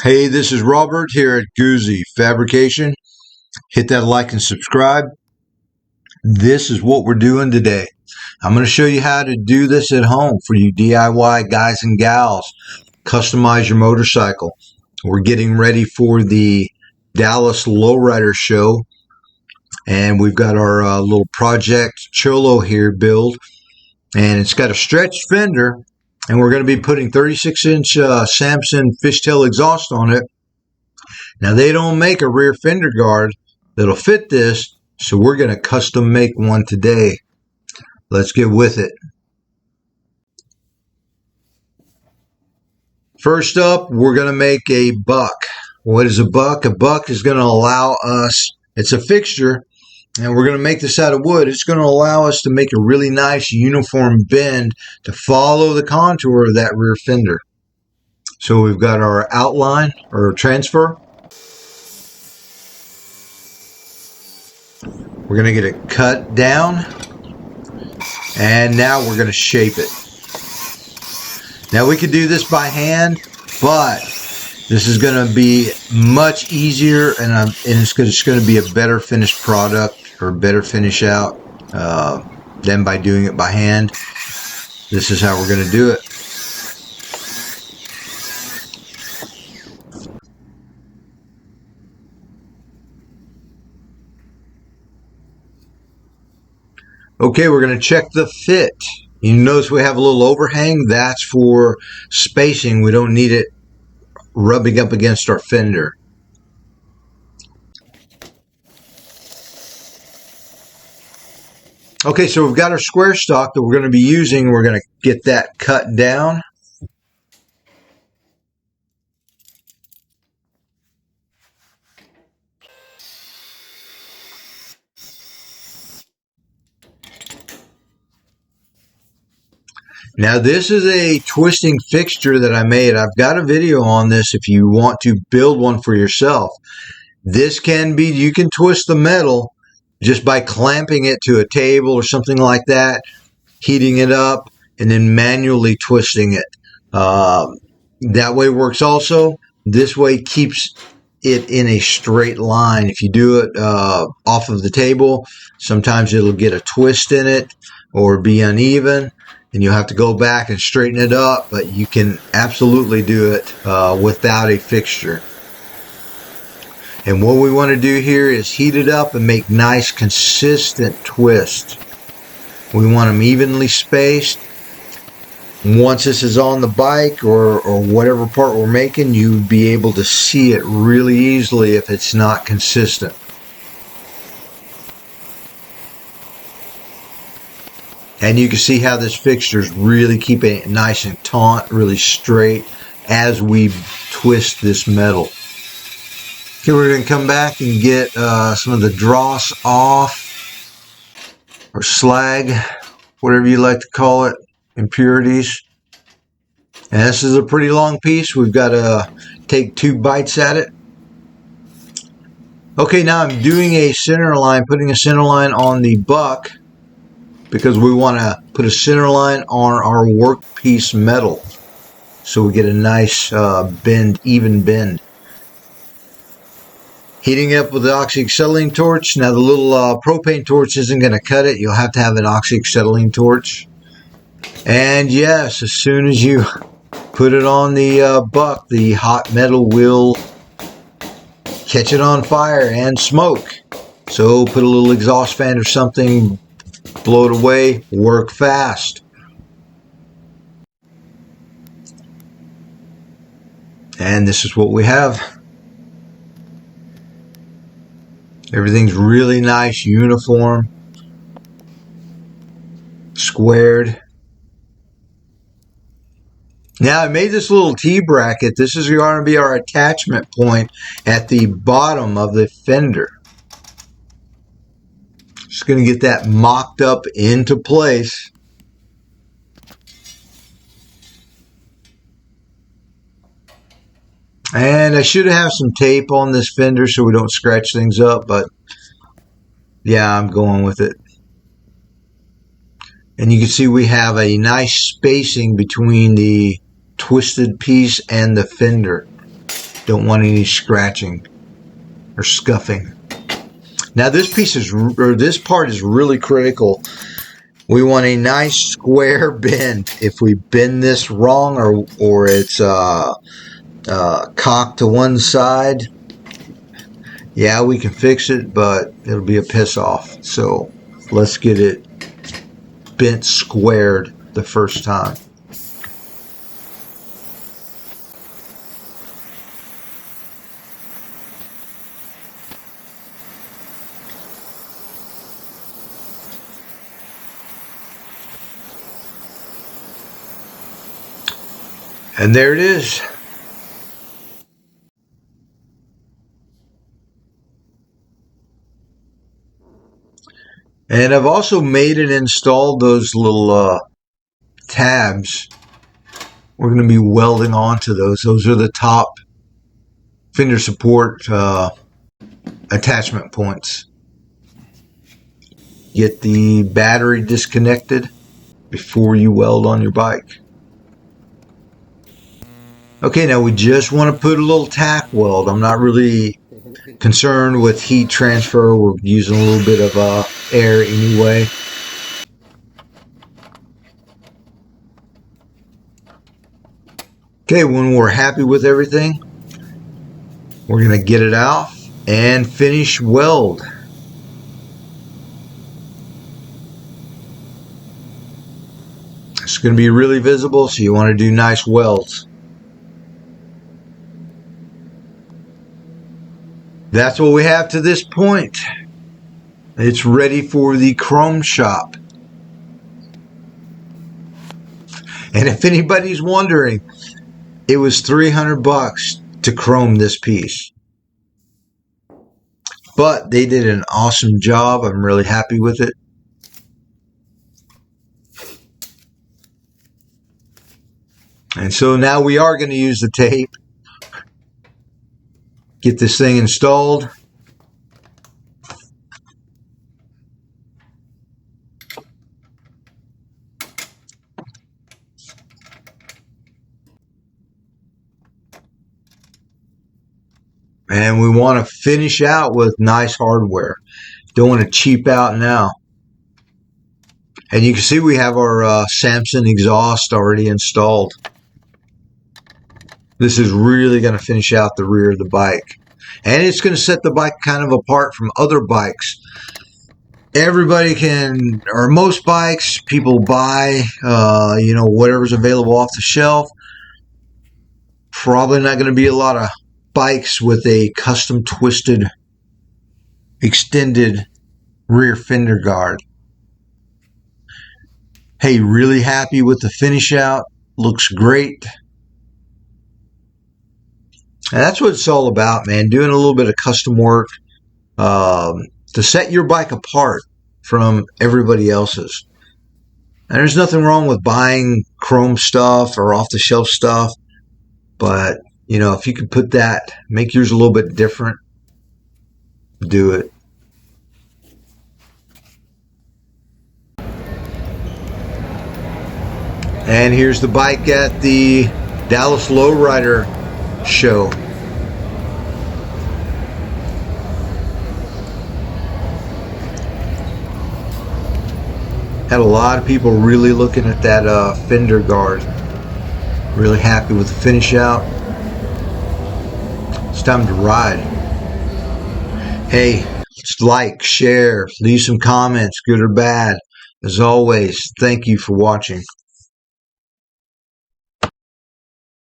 Hey, this is Robert here at Goozy Fabrication. Hit that like and subscribe. This is what we're doing today. I'm going to show you how to do this at home for you DIY guys and gals. Customize your motorcycle. We're getting ready for the Dallas Lowrider Show, and we've got our little project Cholo here build, and it's got a stretched fender, and we're going to be putting 36-inch Samson fishtail exhaust on it. Now, they don't make a rear fender guard that'll fit this, so we're going to custom make one today. Let's get with it. First up, we're going to make a buck. What is a buck? A buck is going to allow us, it's a fixture, and we're going to make this out of wood. It's going to allow us to make a really nice uniform bend to follow the contour of that rear fender. So we've got our outline or transfer. We're going to get it cut down, and now we're going to shape it. Now we could do this by hand, but this is going to be much easier, and it's just going to be a better finished product or better finish out than by doing it by hand. This is how we're going to do it. Okay, we're going to check the fit. You notice we have a little overhang. That's for spacing. We don't need it rubbing up against our fender. Okay, so we've got our square stock that we're going to be using. We're going to get that cut down. Now, this is a twisting fixture that I made. I've got a video on this if you want to build one for yourself. This can be, you can twist the metal just by clamping it to a table or something like that, heating it up, and then manually twisting it. That way works also. This way keeps it in a straight line. If you do it off of the table, sometimes it'll get a twist in it or be uneven, and you'll have to go back and straighten it up, but you can absolutely do it without a fixture. And what we want to do here is heat it up and make nice consistent twists. We want them evenly spaced. Once this is on the bike or whatever part we're making, you'll be able to see it really easily if it's not consistent. And you can see how this fixture is really keeping it nice and taut, really straight as we twist this metal. Okay, we're going to come back and get some of the dross off, or slag, whatever you like to call it, impurities. And this is a pretty long piece. We've got to take 2 bites at it. Okay, now I'm doing a center line, putting a center line on the buck, because we want to put a center line on our workpiece metal so we get a nice bend, even bend. Heating up with the oxyacetylene torch. Now the little propane torch isn't going to cut it. You'll have to have an oxyacetylene torch. And yes, as soon as you put it on the buck, the hot metal will catch it on fire and smoke. So put a little exhaust fan or something, blow it away, work fast. And this is what we have. Everything's really nice, uniform, squared. Now, I made this little T-bracket. This is going to be our attachment point at the bottom of the fender. Just going to get that mocked up into place. And I should have some tape on this fender so we don't scratch things up, but yeah, I'm going with it. And you can see we have a nice spacing between the twisted piece and the fender. Don't want any scratching or scuffing. Now this part is really critical. We want a nice square bend. If we bend this wrong or it's cocked to one side, yeah, we can fix it, but it'll be a piss off. So let's get it bent squared the first time. And there it is. And I've also made and installed those little tabs. We're going to be welding onto those. Those are the top Fender support attachment points. Get the battery disconnected before you weld on your bike. Okay, now we just want to put a little tack weld. I'm not really concerned with heat transfer. We're using a little bit of air anyway. Okay, when we're happy with everything, we're going to get it out and finish weld. It's going to be really visible, so you want to do nice welds. That's what we have to this point. It's ready for the chrome shop. And if anybody's wondering, it was $300 to chrome this piece. But they did an awesome job. I'm really happy with it. And so now we are going to use the tape. Get this thing installed. And we want to finish out with nice hardware. Don't want to cheap out now. And you can see we have our Samson exhaust already installed. This is really going to finish out the rear of the bike. And it's going to set the bike kind of apart from other bikes. Everybody can, or most bikes, people buy, whatever's available off the shelf. Probably not going to be a lot of bikes with a custom twisted, extended rear fender guard. Hey, really happy with the finish out. Looks great. And that's what it's all about, man. Doing a little bit of custom work to set your bike apart from everybody else's. And there's nothing wrong with buying chrome stuff or off-the-shelf stuff. But, if you could put that, make yours a little bit different, do it. And here's the bike at the Dallas Lowrider show. Had a lot of people really looking at that fender guard. Really happy with the finish out. It's time to ride. Hey, like, share, leave some comments, good or bad. As always, thank you for watching.